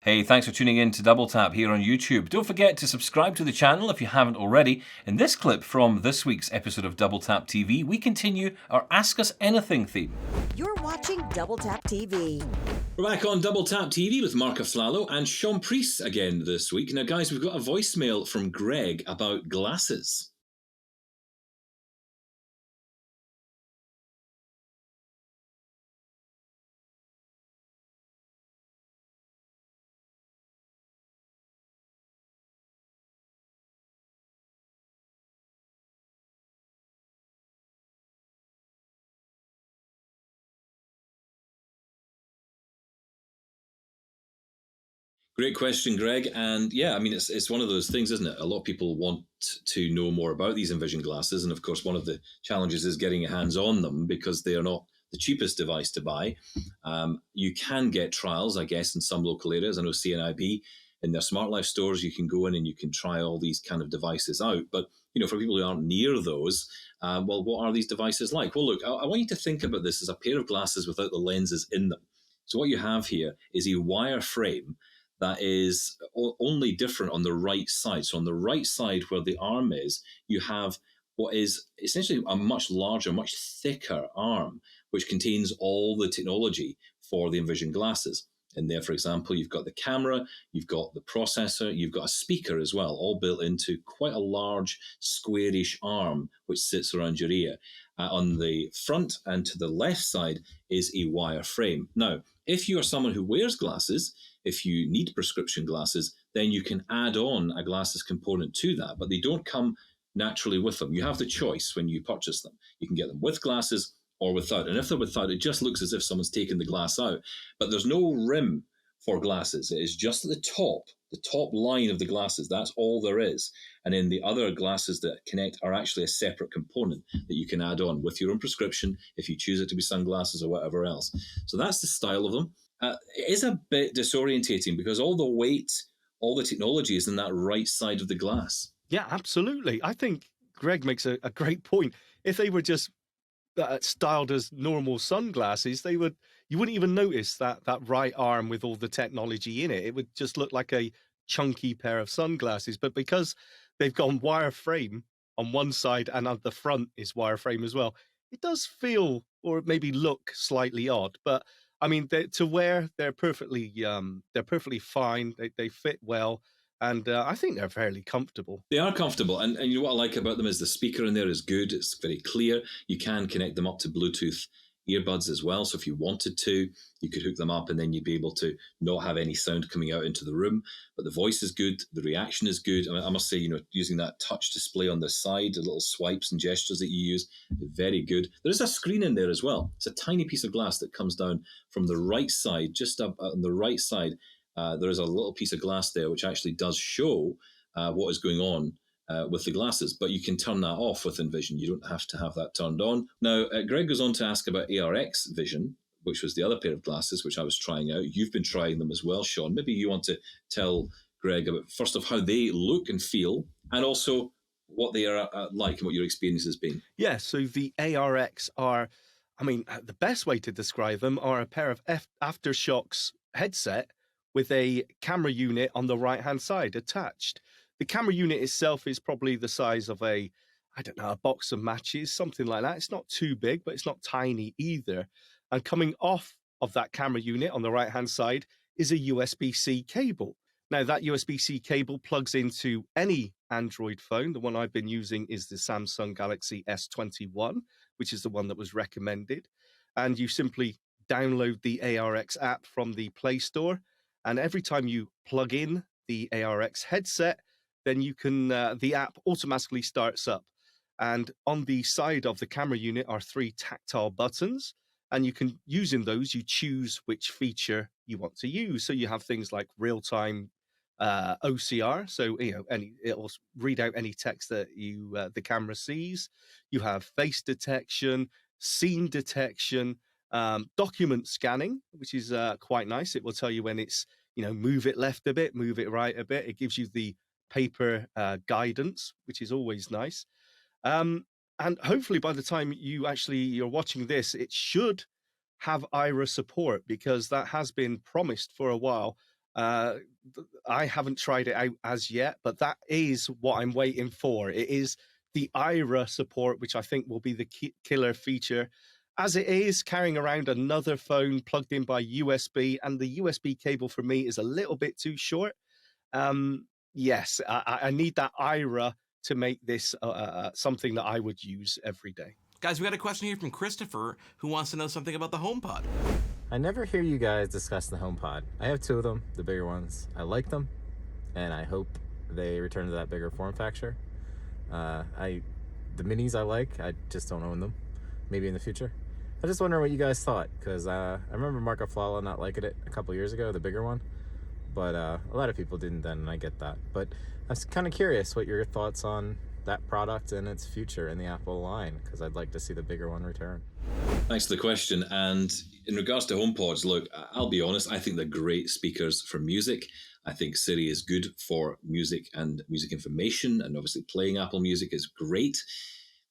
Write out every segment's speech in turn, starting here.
Hey, thanks for tuning in to Double Tap here on YouTube. Don't forget to subscribe to the channel if you haven't already. In this clip from this week's episode of Double Tap TV, we continue our Ask Us Anything theme. You're watching Double Tap TV. We're back on Double Tap TV with Mark Aflalo and Sean Priest again this week. Now, guys, we've got a voicemail from Greg about glasses. Great question, Greg. And yeah, I mean, it's one of those things, isn't it? A lot of people want to know more about these Envision glasses. And of course, one of the challenges is getting your hands on them because they are not the cheapest device to buy. You can get trials, I guess, in some local areas. I know CNIB in their Smart Life stores, you can go in and you can try all these kind of devices out. But, for people who aren't near those, well, what are these devices like? Well, look, I want you to think about this as a pair of glasses without the lenses in them. So what you have here is a wire frame that is only different on the right side. So on the right side where the arm is, you have what is essentially a much larger, much thicker arm, which contains all the technology for the Envision glasses. In there, for example, you've got the camera, you've got the processor, you've got a speaker as well, all built into quite a large squarish arm which sits around your ear. On the front and to the left side is a wire frame. Now, if you are someone who wears glasses, if you need prescription glasses, then you can add on a glasses component to that, but they don't come naturally with them. You have the choice when you purchase them. You can get them with glasses or without. And if they're without, it just looks as if someone's taken the glass out. But there's no rim for glasses. It is just at the top line of the glasses. That's all there is. And then the other glasses that connect are actually a separate component that you can add on with your own prescription if you choose it to be sunglasses or whatever else. So that's the style of them. It is a bit disorientating because all the weight, all the technology is in that right side of the glass. Yeah, absolutely. I think Greg makes a great point. If they were just styled as normal sunglasses, you wouldn't even notice that right arm with all the technology in it. It would just look like a chunky pair of sunglasses. But because they've gone wireframe on one side and at the front is wireframe as well, it does feel or maybe look slightly odd. But I mean, to wear, they're perfectly fine. They fit well. And I think they're fairly comfortable. They are comfortable. And you know what I like about them is the speaker in there is good. It's very clear. You can connect them up to Bluetooth earbuds as well. So if you wanted to, you could hook them up and then you'd be able to not have any sound coming out into the room. But the voice is good. The reaction is good. I must say, using that touch display on the side, the little swipes and gestures that you use, very good. There is a screen in there as well. It's a tiny piece of glass that comes down from the right side, just up on the right side. There is a little piece of glass there which actually does show what is going on with the glasses, but you can turn that off with Envision. You don't have to have that turned on. Now, Greg goes on to ask about ARX Vision, which was the other pair of glasses which I was trying out. You've been trying them as well, Sean. Maybe you want to tell Greg about, first of how they look and feel, and also what they are like and what your experience has been. Yeah, so the ARX are, the best way to describe them are a pair of Aftershok's headset with a camera unit on the right-hand side attached. The camera unit itself is probably the size of a box of matches, something like that. It's not too big, but it's not tiny either. And coming off of that camera unit on the right-hand side is a USB-C cable. Now, that USB-C cable plugs into any Android phone. The one I've been using is the Samsung Galaxy S21, which is the one that was recommended. And you simply download the ARX app from the Play Store. And every time you plug in the ARX headset, then you can the app automatically starts up. And on the side of the camera unit are 3 tactile buttons. And you can, using those, you choose which feature you want to use. So you have things like real-time OCR. So, it'll read out any text that the camera sees. You have face detection, scene detection, document scanning, which is quite nice. It will tell you when it's, move it left a bit, move it right a bit. It gives you the paper guidance, which is always nice. And hopefully by the time you're watching this, it should have Ira support, because that has been promised for a while. I haven't tried it out as yet, but that is what I'm waiting for. It is the IRA support, which I think will be the killer feature. As it is, carrying around another phone plugged in by USB, and the USB cable for me is a little bit too short. Yes, I need that IRA to make this something that I would use every day. Guys, we got a question here from Christopher, who wants to know something about the HomePod. I never hear you guys discuss the HomePod. I have 2 of them, the bigger ones. I like them, and I hope they return to that bigger form factor. The minis I like, I just don't own them. Maybe in the future. I just wonder what you guys thought, because I remember Marco Flala not liking it a couple years ago, the bigger one. But a lot of people didn't then, and I get that. But I was kind of curious what your thoughts on that product and its future in the Apple line, because I'd like to see the bigger one return. Thanks for the question. And in regards to HomePods, look, I'll be honest, I think they're great speakers for music. I think Siri is good for music and music information, and obviously playing Apple Music is great.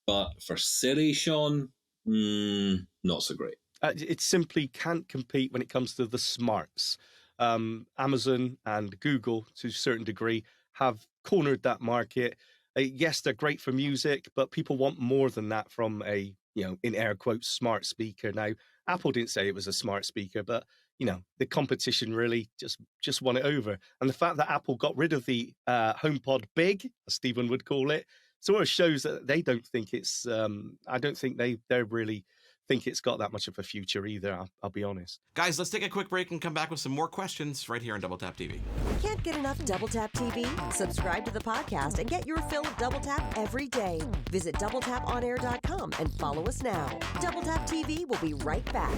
But for Siri, Sean, not so great. It simply can't compete when it comes to the smarts. Amazon and Google, to a certain degree, have cornered that market. Yes, they're great for music, but people want more than that from a, in air quotes, smart speaker. Now, Apple didn't say it was a smart speaker, but, the competition really just won it over. And the fact that Apple got rid of the HomePod Big, as Stephen would call it, sort of shows that they don't think it's, I don't think they really think it's got that much of a future either, I'll be honest. Guys, let's take a quick break and come back with some more questions right here on Double Tap TV. Can't get enough Double Tap TV? Subscribe to the podcast and get your fill of Double Tap every day. Visit doubletaponair.com and follow us now. Double Tap TV will be right back.